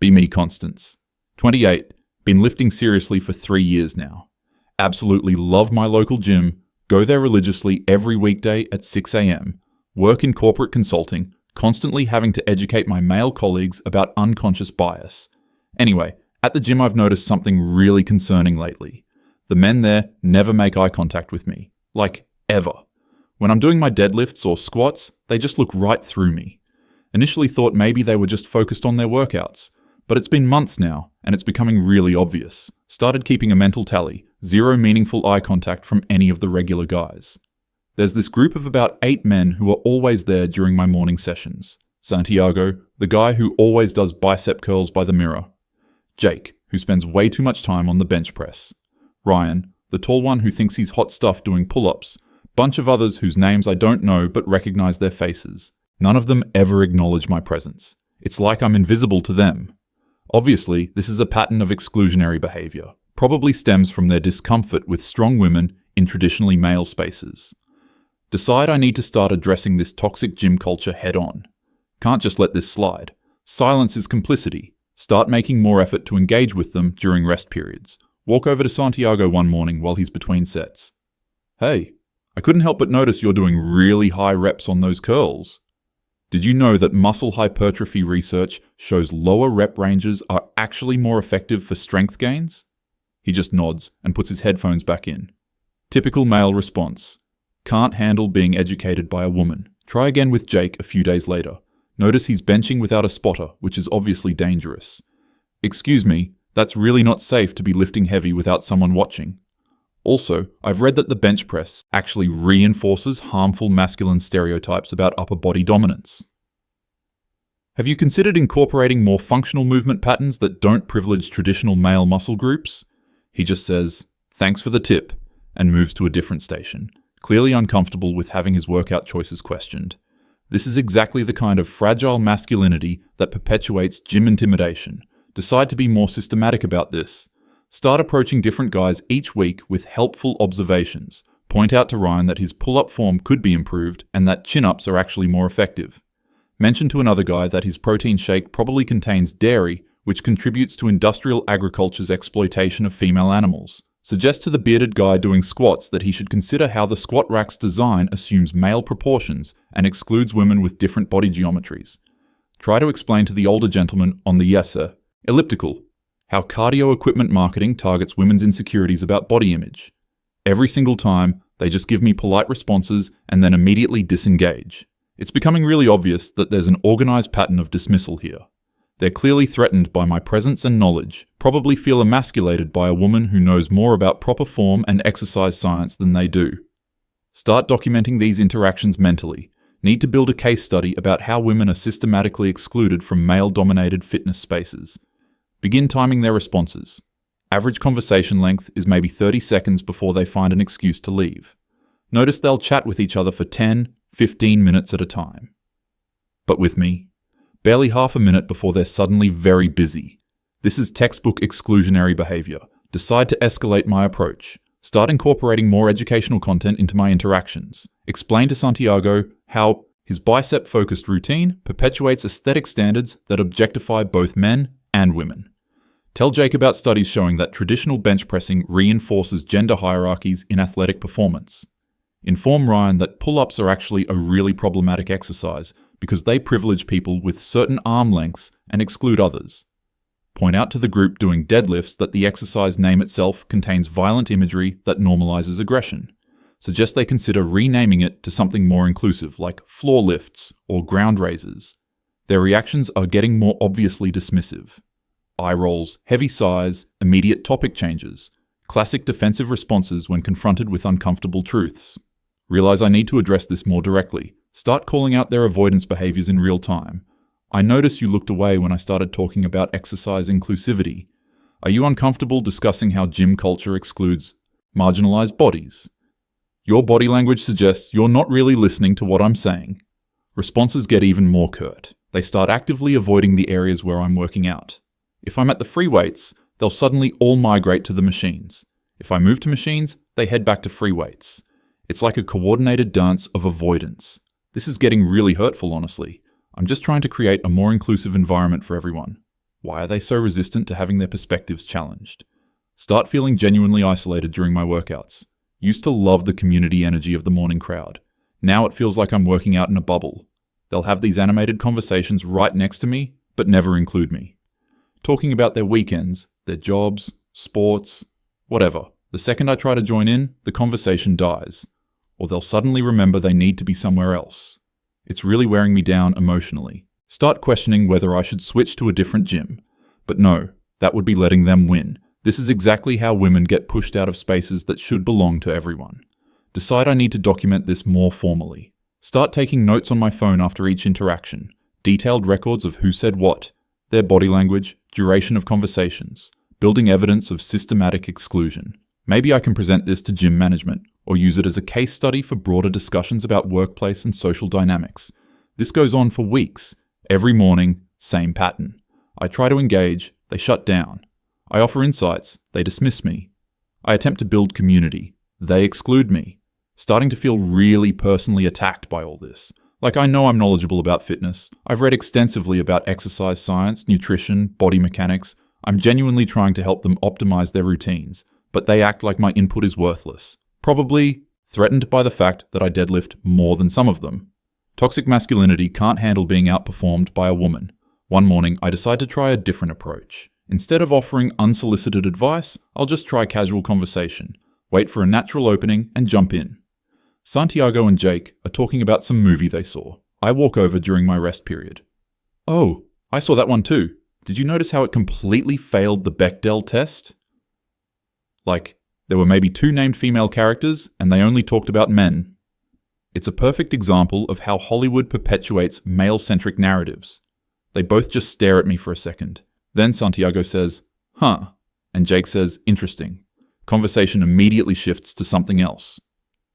Be me, Constance. 28, been lifting seriously for 3 years now. Absolutely love my local gym, go there religiously every weekday at 6 a.m, work in corporate consulting, constantly having to educate my male colleagues about unconscious bias. Anyway, at the gym I've noticed something really concerning lately. The men there never make eye contact with me. Like, ever. When I'm doing my deadlifts or squats, they just look right through me. Initially thought maybe they were just focused on their workouts, but it's been months now, and it's becoming really obvious. Started keeping a mental tally, 0 meaningful eye contact from any of the regular guys. There's this group of about 8 men who are always there during my morning sessions. Santiago, the guy who always does bicep curls by the mirror. Jake, who spends way too much time on the bench press. Ryan, the tall one who thinks he's hot stuff doing pull-ups. Bunch of others whose names I don't know but recognize their faces. None of them ever acknowledge my presence. It's like I'm invisible to them. Obviously, this is a pattern of exclusionary behavior. Probably stems from their discomfort with strong women in traditionally male spaces. Decide I need to start addressing this toxic gym culture head on. Can't just let this slide. Silence is complicity. Start making more effort to engage with them during rest periods. Walk over to Santiago one morning while he's between sets. Hey, I couldn't help but notice you're doing really high reps on those curls. Did you know that muscle hypertrophy research shows lower rep ranges are actually more effective for strength gains? He just nods and puts his headphones back in. Typical male response. Can't handle being educated by a woman. Try again with Jake a few days later. Notice he's benching without a spotter, which is obviously dangerous. Excuse me, that's really not safe to be lifting heavy without someone watching. Also, I've read that the bench press actually reinforces harmful masculine stereotypes about upper body dominance. Have you considered incorporating more functional movement patterns that don't privilege traditional male muscle groups? He just says, thanks for the tip, and moves to a different station, clearly uncomfortable with having his workout choices questioned. This is exactly the kind of fragile masculinity that perpetuates gym intimidation. Decide to be more systematic about this. Start approaching different guys each week with helpful observations. Point out to Ryan that his pull-up form could be improved and that chin-ups are actually more effective. Mention to another guy that his protein shake probably contains dairy, which contributes to industrial agriculture's exploitation of female animals. Suggest to the bearded guy doing squats that he should consider how the squat rack's design assumes male proportions and excludes women with different body geometries. Try to explain to the older gentleman on the yes sir, elliptical, how cardio equipment marketing targets women's insecurities about body image. Every single time, they just give me polite responses and then immediately disengage. It's becoming really obvious that there's an organized pattern of dismissal here. They're clearly threatened by my presence and knowledge, probably feel emasculated by a woman who knows more about proper form and exercise science than they do. Start documenting these interactions mentally. Need to build a case study about how women are systematically excluded from male-dominated fitness spaces. Begin timing their responses. Average conversation length is maybe 30 seconds before they find an excuse to leave. Notice they'll chat with each other for 10, 15 minutes at a time. But with me, barely half a minute before they're suddenly very busy. This is textbook exclusionary behavior. Decide to escalate my approach. Start incorporating more educational content into my interactions. Explain to Santiago how his bicep-focused routine perpetuates aesthetic standards that objectify both men and women. Tell Jake about studies showing that traditional bench pressing reinforces gender hierarchies in athletic performance. Inform Ryan that pull-ups are actually a really problematic exercise because they privilege people with certain arm lengths and exclude others. Point out to the group doing deadlifts that the exercise name itself contains violent imagery that normalizes aggression. Suggest they consider renaming it to something more inclusive like floor lifts or ground raises. Their reactions are getting more obviously dismissive. Eye rolls, heavy sighs, immediate topic changes. Classic defensive responses when confronted with uncomfortable truths. Realize I need to address this more directly. Start calling out their avoidance behaviors in real time. I notice you looked away when I started talking about exercise inclusivity. Are you uncomfortable discussing how gym culture excludes marginalized bodies? Your body language suggests you're not really listening to what I'm saying. Responses get even more curt. They start actively avoiding the areas where I'm working out. If I'm at the free weights, they'll suddenly all migrate to the machines. If I move to machines, they head back to free weights. It's like a coordinated dance of avoidance. This is getting really hurtful, honestly. I'm just trying to create a more inclusive environment for everyone. Why are they so resistant to having their perspectives challenged? Start feeling genuinely isolated during my workouts. Used to love the community energy of the morning crowd. Now it feels like I'm working out in a bubble. They'll have these animated conversations right next to me, but never include me. Talking about their weekends, their jobs, sports, whatever. The second I try to join in, the conversation dies. Or they'll suddenly remember they need to be somewhere else. It's really wearing me down emotionally. Start questioning whether I should switch to a different gym. But no, that would be letting them win. This is exactly how women get pushed out of spaces that should belong to everyone. Decide I need to document this more formally. Start taking notes on my phone after each interaction. Detailed records of who said what, their body language, duration of conversations, building evidence of systematic exclusion. Maybe I can present this to gym management, or use it as a case study for broader discussions about workplace and social dynamics. This goes on for weeks. Every morning, same pattern. I try to engage, they shut down. I offer insights, they dismiss me. I attempt to build community, they exclude me. Starting to feel really personally attacked by all this. Like I know I'm knowledgeable about fitness. I've read extensively about exercise science, nutrition, body mechanics. I'm genuinely trying to help them optimize their routines, but they act like my input is worthless. Probably threatened by the fact that I deadlift more than some of them. Toxic masculinity can't handle being outperformed by a woman. One morning, I decide to try a different approach. Instead of offering unsolicited advice, I'll just try casual conversation, wait for a natural opening, and jump in. Santiago and Jake are talking about some movie they saw. I walk over during my rest period. Oh, I saw that one too. Did you notice how it completely failed the Bechdel test? Like, there were maybe 2 named female characters, and they only talked about men. It's a perfect example of how Hollywood perpetuates male-centric narratives. They both just stare at me for a second. Then Santiago says, "Huh," and Jake says, "Interesting." Conversation immediately shifts to something else.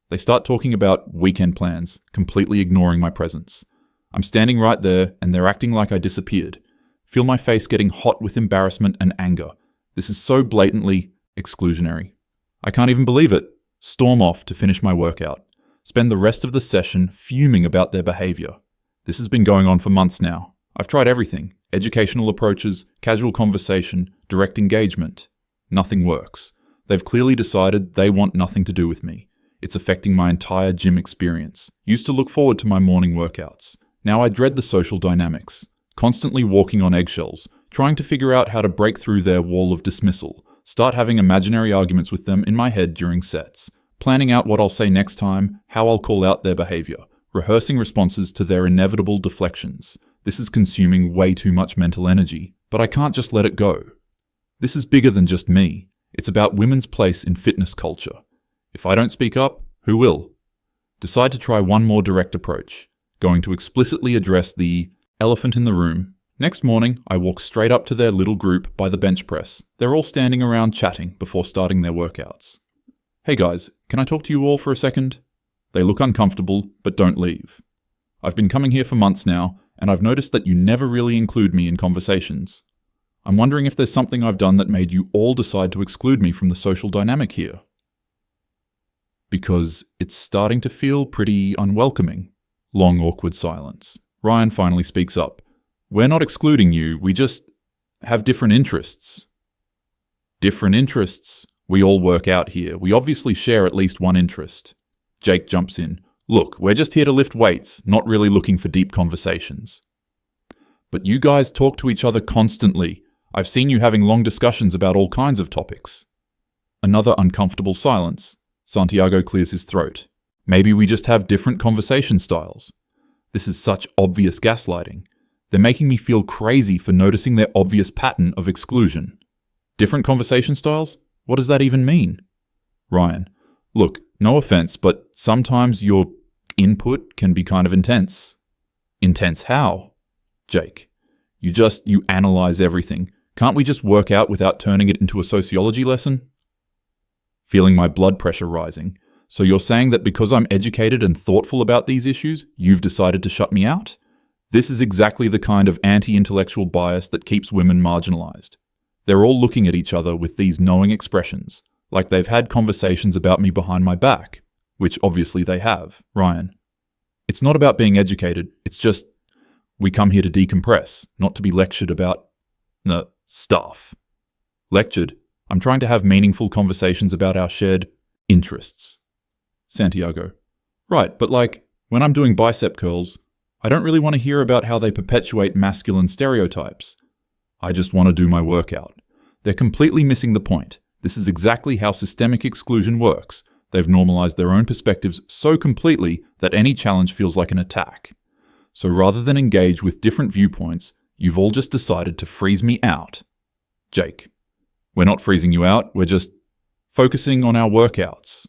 They start talking about weekend plans, completely ignoring my presence. I'm standing right there, and they're acting like I disappeared. Feel my face getting hot with embarrassment and anger. This is so blatantly exclusionary. I can't even believe it. Storm off to finish my workout. Spend the rest of the session fuming about their behavior. This has been going on for months now. I've tried everything. Educational approaches, casual conversation, direct engagement. Nothing works. They've clearly decided they want nothing to do with me. It's affecting my entire gym experience. Used to look forward to my morning workouts. Now I dread the social dynamics. Constantly walking on eggshells, trying to figure out how to break through their wall of dismissal. Start having imaginary arguments with them in my head during sets. Planning out what I'll say next time, how I'll call out their behavior. Rehearsing responses to their inevitable deflections. This is consuming way too much mental energy, but I can't just let it go. This is bigger than just me. It's about women's place in fitness culture. If I don't speak up, who will? Decide to try one more direct approach, going to explicitly address the elephant in the room. Next morning, I walk straight up to their little group by the bench press. They're all standing around chatting before starting their workouts. "Hey guys, can I talk to you all for a second?" They look uncomfortable, but don't leave. "I've been coming here for months now, and I've noticed that you never really include me in conversations. I'm wondering if there's something I've done that made you all decide to exclude me from the social dynamic here. Because it's starting to feel pretty unwelcoming." Long, awkward silence. Ryan finally speaks up. "We're not excluding you, we just have different interests." "Different interests? We all work out here. We obviously share at least one interest." Jake jumps in. "Look, we're just here to lift weights, not really looking for deep conversations." "But you guys talk to each other constantly. I've seen you having long discussions about all kinds of topics." Another uncomfortable silence. Santiago clears his throat. "Maybe we just have different conversation styles." This is such obvious gaslighting. They're making me feel crazy for noticing their obvious pattern of exclusion. Different conversation styles? What does that even mean? Ryan: "Look, no offense, but sometimes your input can be kind of intense." "Intense how?" Jake: You analyze everything. Can't we just work out without turning it into a sociology lesson?" Feeling my blood pressure rising. "So you're saying that because I'm educated and thoughtful about these issues, you've decided to shut me out? This is exactly the kind of anti-intellectual bias that keeps women marginalized. They're all looking at each other with these knowing expressions, like they've had conversations about me behind my back, which obviously they have." Ryan: "It's not about being educated, it's just, we come here to decompress, not to be lectured about." No, stuff. Lectured, I'm trying to have meaningful conversations about our shared interests. Santiago. Right, but when I'm doing bicep curls, I don't really want to hear about how they perpetuate masculine stereotypes. I just want to do my workout. They're completely missing the point. This is exactly how systemic exclusion works. They've normalized their own perspectives so completely that any challenge feels like an attack. So rather than engage with different viewpoints, you've all just decided to freeze me out. Jake. We're not freezing you out, we're just focusing on our workouts.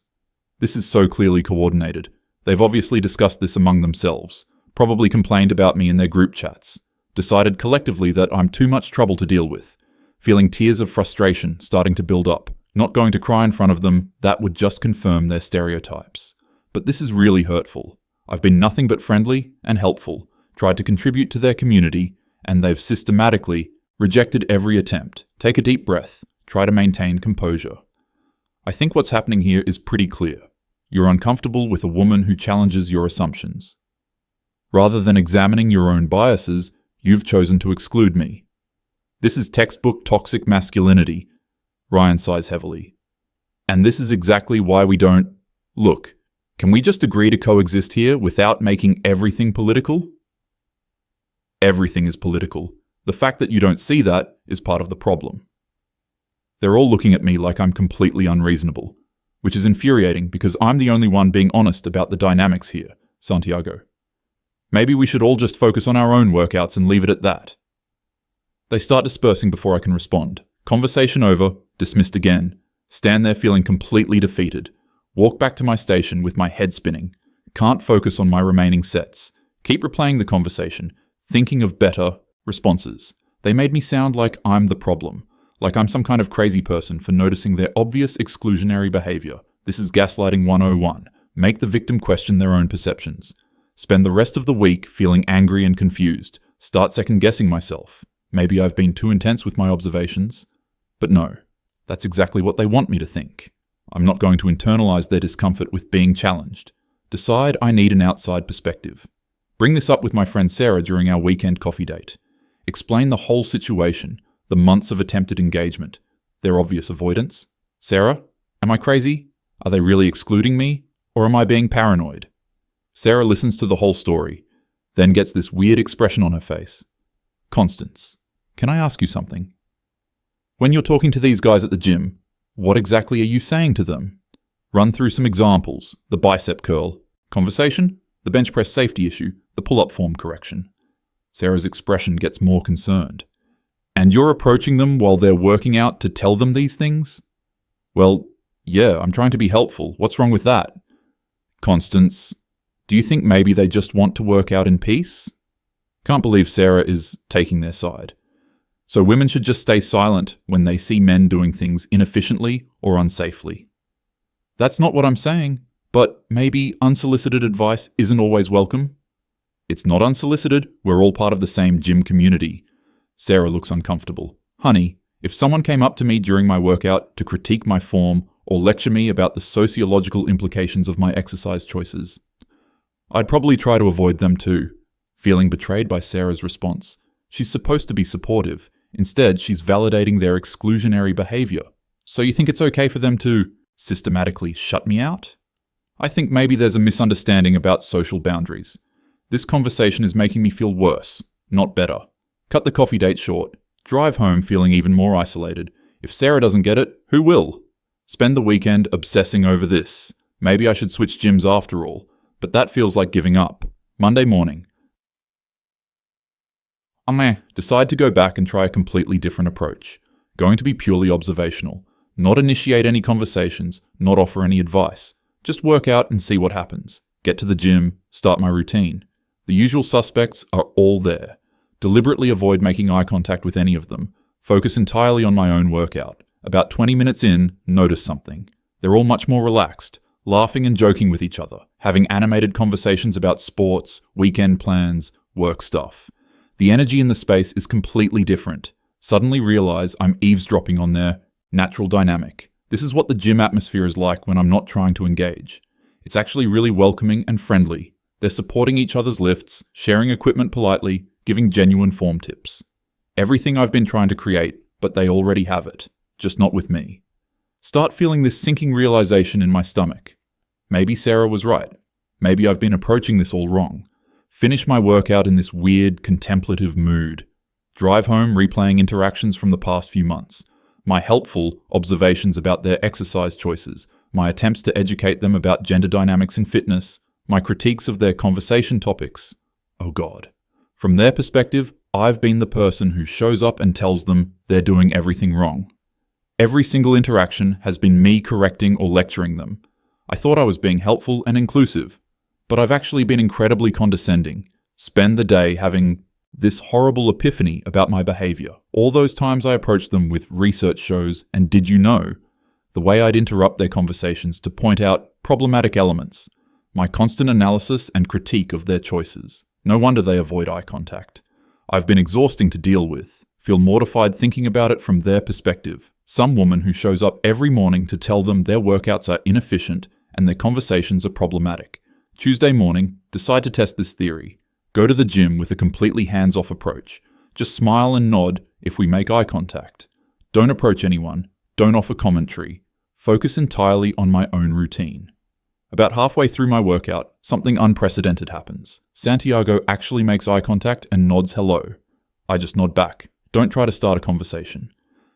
This is so clearly coordinated. They've obviously discussed this among themselves, probably complained about me in their group chats, decided collectively that I'm too much trouble to deal with, feeling tears of frustration starting to build up, not going to cry in front of them, that would just confirm their stereotypes. But this is really hurtful. I've been nothing but friendly and helpful, tried to contribute to their community, and they've systematically rejected every attempt. Take a deep breath, try to maintain composure. I think what's happening here is pretty clear. You're uncomfortable with a woman who challenges your assumptions. Rather than examining your own biases, you've chosen to exclude me. This is textbook toxic masculinity, Ryan sighs heavily. And this is exactly why we don't... Look, can we just agree to coexist here without making everything political? Everything is political. The fact that you don't see that is part of the problem. They're all looking at me like I'm completely unreasonable, which is infuriating because I'm the only one being honest about the dynamics here, Santiago. Maybe we should all just focus on our own workouts and leave it at that. They start dispersing before I can respond. Conversation over, dismissed again. Stand there feeling completely defeated. Walk back to my station with my head spinning. Can't focus on my remaining sets. Keep replaying the conversation, thinking of better responses. They made me sound like I'm the problem. Like I'm some kind of crazy person for noticing their obvious exclusionary behavior. This is gaslighting 101. Make the victim question their own perceptions. Spend the rest of the week feeling angry and confused. Start second-guessing myself. Maybe I've been too intense with my observations. But no, that's exactly what they want me to think. I'm not going to internalize their discomfort with being challenged. Decide I need an outside perspective. Bring this up with my friend Sarah during our weekend coffee date. Explain the whole situation, the months of attempted engagement, their obvious avoidance. Sarah, am I crazy? Are they really excluding me? Or am I being paranoid? Sarah listens to the whole story, then gets this weird expression on her face. Constance, can I ask you something? When you're talking to these guys at the gym, what exactly are you saying to them? Run through some examples. The bicep curl. Conversation? The bench press safety issue. The pull-up form correction. Sarah's expression gets more concerned. And you're approaching them while they're working out to tell them these things? Well, yeah, I'm trying to be helpful. What's wrong with that? Constance, do you think maybe they just want to work out in peace? Can't believe Sarah is taking their side. So women should just stay silent when they see men doing things inefficiently or unsafely. That's not what I'm saying, but maybe unsolicited advice isn't always welcome. It's not unsolicited, we're all part of the same gym community. Sarah looks uncomfortable. Honey, if someone came up to me during my workout to critique my form or lecture me about the sociological implications of my exercise choices, I'd probably try to avoid them too, feeling betrayed by Sarah's response. She's supposed to be supportive. Instead, she's validating their exclusionary behavior. So you think it's okay for them to systematically shut me out? I think maybe there's a misunderstanding about social boundaries. This conversation is making me feel worse, not better. Cut the coffee date short. Drive home feeling even more isolated. If Sarah doesn't get it, who will? Spend the weekend obsessing over this. Maybe I should switch gyms after all, but that feels like giving up. Monday morning. Decide to go back and try a completely different approach. Going to be purely observational. Not initiate any conversations, not offer any advice. Just work out and see what happens. Get to the gym, start my routine. The usual suspects are all there. Deliberately avoid making eye contact with any of them. Focus entirely on my own workout. About 20 minutes in, notice something. They're all much more relaxed, laughing and joking with each other, having animated conversations about sports, weekend plans, work stuff. The energy in the space is completely different. Suddenly realize I'm eavesdropping on their natural dynamic. This is what the gym atmosphere is like when I'm not trying to engage. It's actually really welcoming and friendly. They're supporting each other's lifts, sharing equipment politely, giving genuine form tips. Everything I've been trying to create, but they already have it, just not with me. Start feeling this sinking realization in my stomach. Maybe Sarah was right. Maybe I've been approaching this all wrong. Finish my workout in this weird, contemplative mood. Drive home replaying interactions from the past few months. My helpful observations about their exercise choices. My attempts to educate them about gender dynamics in fitness. My critiques of their conversation topics. Oh God. From their perspective, I've been the person who shows up and tells them they're doing everything wrong. Every single interaction has been me correcting or lecturing them. I thought I was being helpful and inclusive, but I've actually been incredibly condescending. Spend the day having this horrible epiphany about my behavior. All those times I approached them with research shows and did you know, the way I'd interrupt their conversations to point out problematic elements, my constant analysis and critique of their choices. No wonder they avoid eye contact. I've been exhausting to deal with, feel mortified thinking about it from their perspective. Some woman who shows up every morning to tell them their workouts are inefficient and their conversations are problematic. Tuesday morning, decide to test this theory. Go to the gym with a completely hands-off approach. Just smile and nod if we make eye contact. Don't approach anyone. Don't offer commentary. Focus entirely on my own routine. About halfway through my workout, something unprecedented happens. Santiago actually makes eye contact and nods hello. I just nod back. Don't try to start a conversation.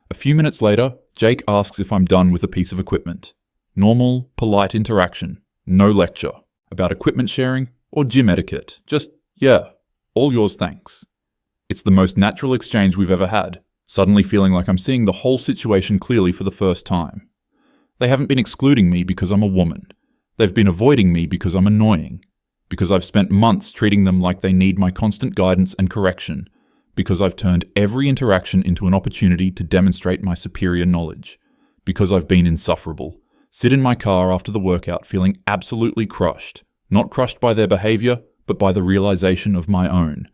A few minutes later, Jake asks if I'm done with a piece of equipment. Normal, polite interaction. No lecture. About equipment sharing or gym etiquette. Just, yeah, all yours thanks. It's the most natural exchange we've ever had, suddenly feeling like I'm seeing the whole situation clearly for the first time. They haven't been excluding me because I'm a woman. They've been avoiding me because I'm annoying. Because I've spent months treating them like they need my constant guidance and correction. Because I've turned every interaction into an opportunity to demonstrate my superior knowledge. Because I've been insufferable. Sit in my car after the workout feeling absolutely crushed. Not crushed by their behavior, but by the realization of my own.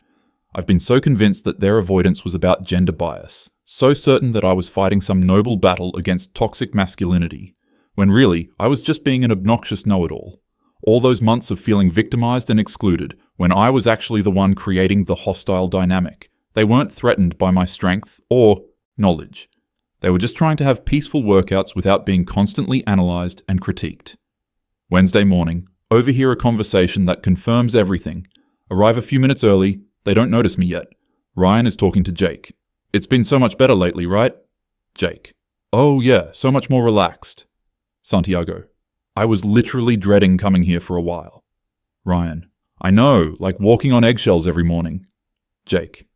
I've been so convinced that their avoidance was about gender bias. So certain that I was fighting some noble battle against toxic masculinity. When really, I was just being an obnoxious know-it-all. All those months of feeling victimized and excluded, when I was actually the one creating the hostile dynamic. They weren't threatened by my strength or knowledge. They were just trying to have peaceful workouts without being constantly analyzed and critiqued. Wednesday morning, overhear a conversation that confirms everything. Arrive a few minutes early, they don't notice me yet. Ryan is talking to Jake. It's been so much better lately, right? Jake. Oh yeah, so much more relaxed. Santiago. I was literally dreading coming here for a while. Ryan. I know, like walking on eggshells every morning. Jake.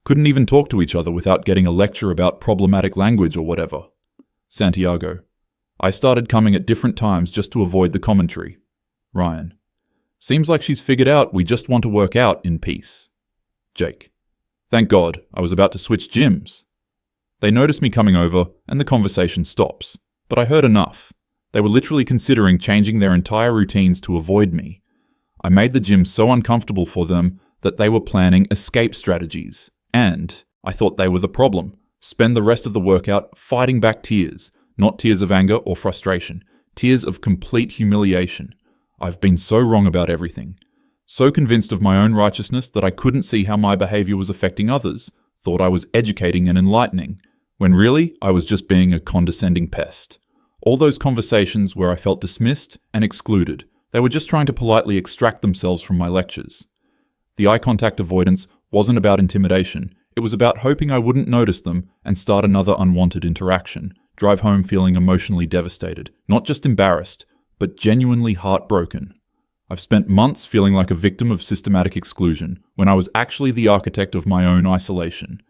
Couldn't even talk to each other without getting a lecture about problematic language or whatever. Santiago. I started coming at different times just to avoid the commentary. Ryan. Seems like she's figured out we just want to work out in peace. Jake. Thank God, I was about to switch gyms. They notice me coming over and the conversation stops, but I heard enough. They were literally considering changing their entire routines to avoid me. I made the gym so uncomfortable for them that they were planning escape strategies. And I thought they were the problem. Spend the rest of the workout fighting back tears, not tears of anger or frustration, tears of complete humiliation. I've been so wrong about everything. So convinced of my own righteousness that I couldn't see how my behavior was affecting others, thought I was educating and enlightening, when really I was just being a condescending pest. All those conversations where I felt dismissed and excluded, they were just trying to politely extract themselves from my lectures. The eye contact avoidance wasn't about intimidation, it was about hoping I wouldn't notice them and start another unwanted interaction, drive home feeling emotionally devastated, not just embarrassed, but genuinely heartbroken. I've spent months feeling like a victim of systematic exclusion, when I was actually the architect of my own isolation.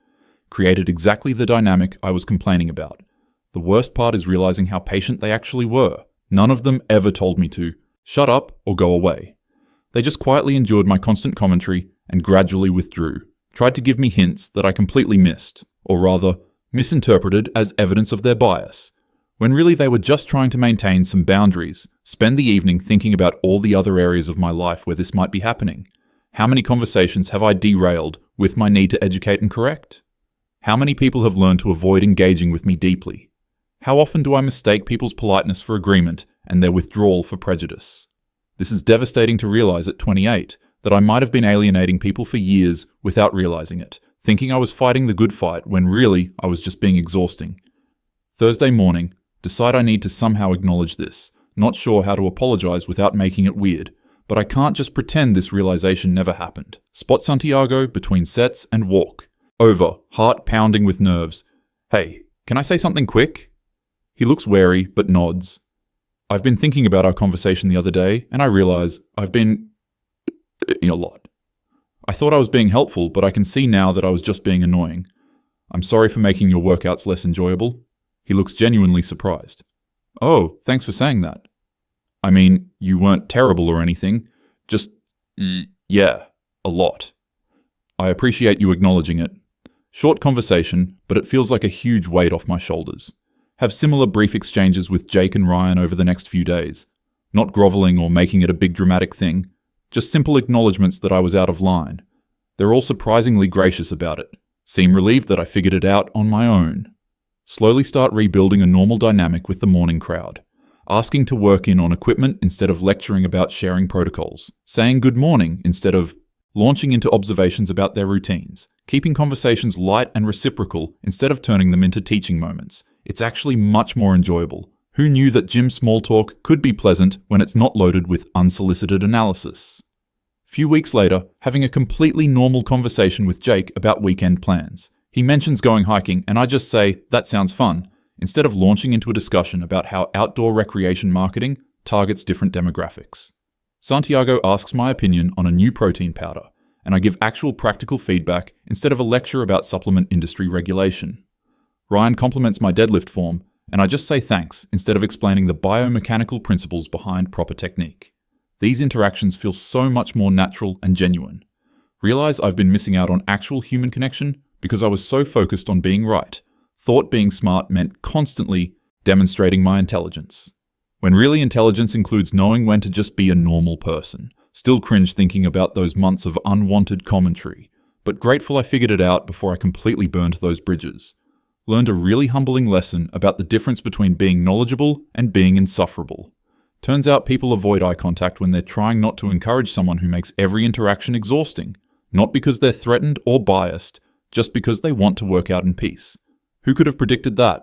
Created exactly the dynamic I was complaining about. The worst part is realizing how patient they actually were. None of them ever told me to shut up or go away. They just quietly endured my constant commentary and gradually withdrew, tried to give me hints that I completely missed, or rather, misinterpreted as evidence of their bias, when really they were just trying to maintain some boundaries, spend the evening thinking about all the other areas of my life where this might be happening. How many conversations have I derailed with my need to educate and correct? How many people have learned to avoid engaging with me deeply? How often do I mistake people's politeness for agreement and their withdrawal for prejudice? This is devastating to realize at 28, that I might have been alienating people for years without realizing it, thinking I was fighting the good fight when really I was just being exhausting. Thursday morning, decide I need to somehow acknowledge this, not sure how to apologize without making it weird, but I can't just pretend this realization never happened. Spot Santiago between sets and walk. Over, heart pounding with nerves. Hey, can I say something quick? He looks wary, but nods. I've been thinking about our conversation the other day, and I realize I've been a lot. I thought I was being helpful, but I can see now that I was just being annoying. I'm sorry for making your workouts less enjoyable. He looks genuinely surprised. Oh, thanks for saying that. I mean, you weren't terrible or anything. Just, yeah, a lot. I appreciate you acknowledging it. Short conversation, but it feels like a huge weight off my shoulders. Have similar brief exchanges with Jake and Ryan over the next few days. Not groveling or making it a big dramatic thing. Just simple acknowledgements that I was out of line. They're all surprisingly gracious about it. Seem relieved that I figured it out on my own. Slowly start rebuilding a normal dynamic with the morning crowd. Asking to work in on equipment instead of lecturing about sharing protocols. Saying good morning instead of launching into observations about their routines. Keeping conversations light and reciprocal instead of turning them into teaching moments. It's actually much more enjoyable. Who knew that gym small talk could be pleasant when it's not loaded with unsolicited analysis? Few weeks later, having a completely normal conversation with Jake about weekend plans. He mentions going hiking, and I just say, that sounds fun, instead of launching into a discussion about how outdoor recreation marketing targets different demographics. Santiago asks my opinion on a new protein powder, and I give actual practical feedback instead of a lecture about supplement industry regulation. Ryan compliments my deadlift form, and I just say thanks instead of explaining the biomechanical principles behind proper technique. These interactions feel so much more natural and genuine. Realize I've been missing out on actual human connection because I was so focused on being right. Thought being smart meant constantly demonstrating my intelligence. When really intelligence includes knowing when to just be a normal person. Still cringe thinking about those months of unwanted commentary, but grateful I figured it out before I completely burned those bridges. Learned a really humbling lesson about the difference between being knowledgeable and being insufferable. Turns out people avoid eye contact when they're trying not to encourage someone who makes every interaction exhausting, not because they're threatened or biased, just because they want to work out in peace. Who could have predicted that?